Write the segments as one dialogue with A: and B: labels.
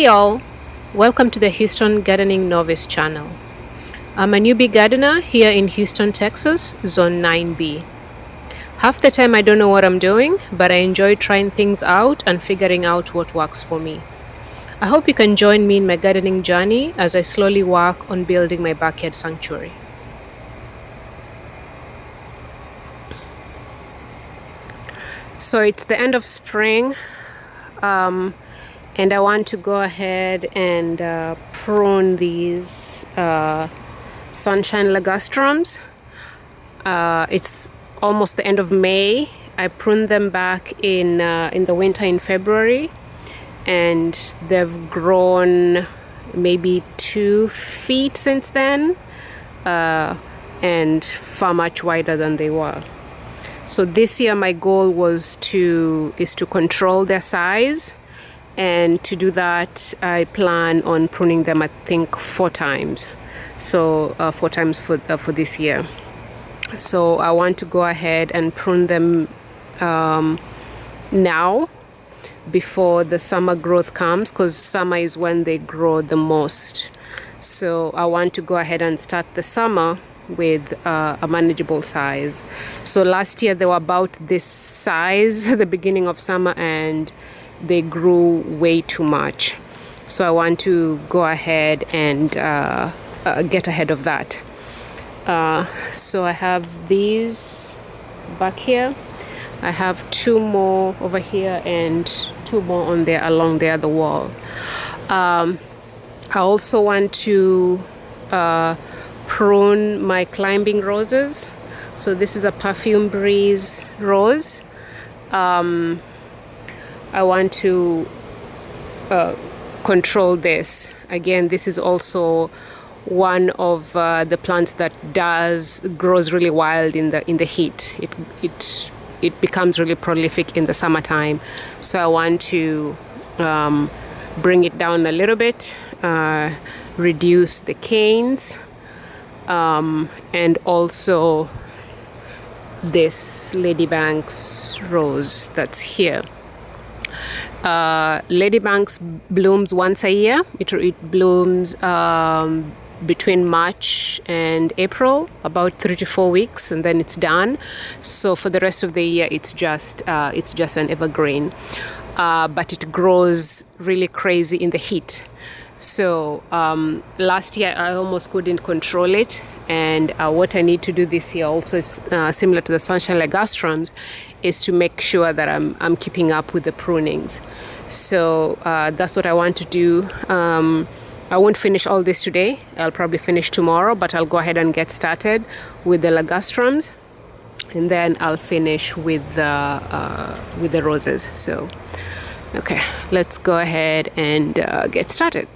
A: Hey all, welcome to the Houston Gardening Novice channel. I'm a newbie gardener here in Houston, Texas, Zone 9B. Half the time I don't know what I'm doing, but I enjoy trying things out and figuring out what works for me. I hope you can join me in my gardening journey as I slowly work on building my backyard sanctuary. So it's the end of spring. And I want to go ahead and prune these Sunshine Ligustrums. It's almost the end of May. I pruned them back in the winter in February, and they've grown maybe 2 feet since then, and far much wider than they were. So this year my goal is to control their size. And to do that, I plan on pruning them, I think, 4 times. So 4 times for this year. So I want to go ahead and prune them now before the summer growth comes, because summer is when they grow the most. So I want to go ahead and start the summer with a manageable size. So last year they were about this size at the beginning of summer, and they grew way too much. So I want to go ahead and get ahead of that. So I have these back here. I have 2 more over here and 2 more on there along the other wall. I also want to prune my climbing roses. So this is a Perfume Breeze rose. I want to control this. Again, this is also one of the plants that grows really wild in the heat. It becomes really prolific in the summertime. So I want to bring it down a little bit, reduce the canes, and also this Ladybank's rose that's here. Ladybank's blooms once a year. It blooms between March and April, about 3 to 4 weeks, and then it's done. So for the rest of the year, it's just an evergreen, but it grows really crazy in the heat. So last year I almost couldn't control it, and what I need to do this year also is similar to the Sunshine Ligustrums, is to make sure that I'm keeping up with the prunings. So that's what I want to do. I won't finish all this today. I'll probably finish tomorrow, but I'll go ahead and get started with the Ligustrums, and then I'll finish with the roses. So okay, let's go ahead and get started.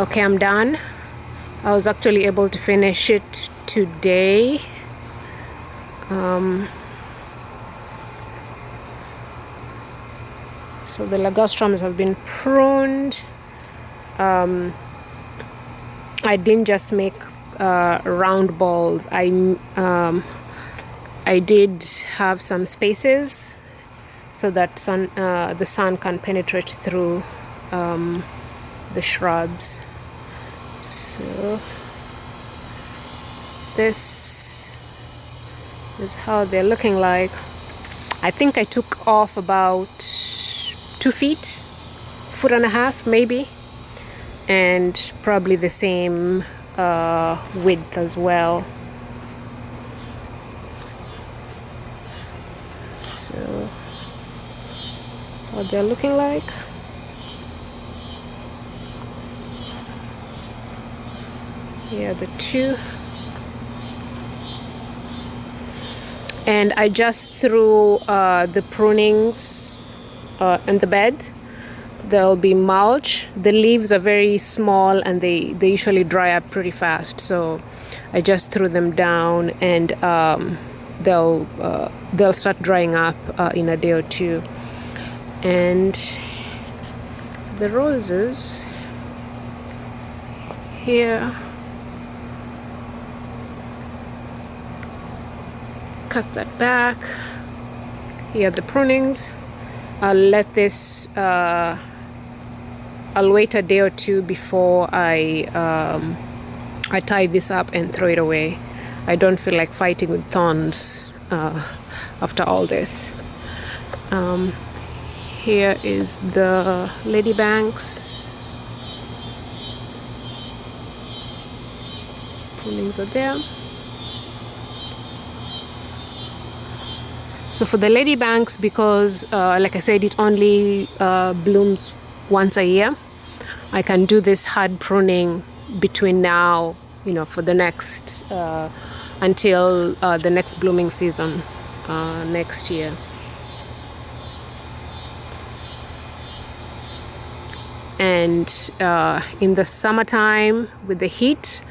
A: Okay, I'm done. I was actually able to finish it today. So the ligustrums have been pruned. I didn't just make round balls. I did have some spaces so that the sun can penetrate through the shrubs. So this is how they're looking like. I think I took off about 2 feet, 1.5 feet maybe, and probably the same width as well. So that's what they're looking like. Here are the two. And I just threw the prunings in the bed. There'll be mulch. The leaves are very small and they usually dry up pretty fast, so I just threw them down, and they'll start drying up in a day or two. And the roses here, cut that back. Here are the prunings. I'll let this I'll wait a day or two before I tie this up and throw it away. I don't feel like fighting with thorns after all this. Here is the ladybanks. Prunings are there. So for the ladybanks, because like I said, it only blooms once a year, I can do this hard pruning between now, for the next until the next blooming season next year. And in the summertime with the heat,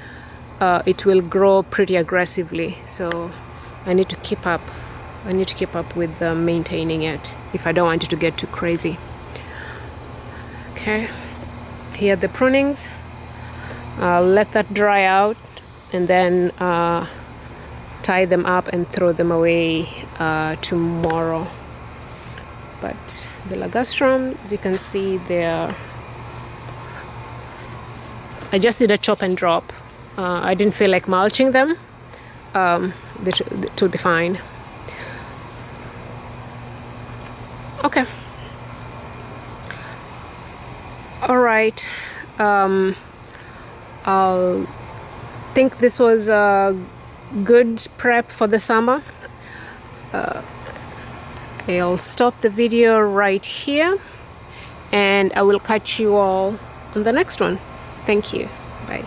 A: it will grow pretty aggressively, so I need to keep up with maintaining it if I don't want it to get too crazy. Okay, here are the prunings. I'll let that dry out and then tie them up and throw them away tomorrow. But the ligustrum, as you can see, I just did a chop and drop. I didn't feel like mulching them. It will be fine. Okay. All right. I'll think this was a good prep for the summer. I'll stop the video right here, and I will catch you all on the next one. Thank you. Bye.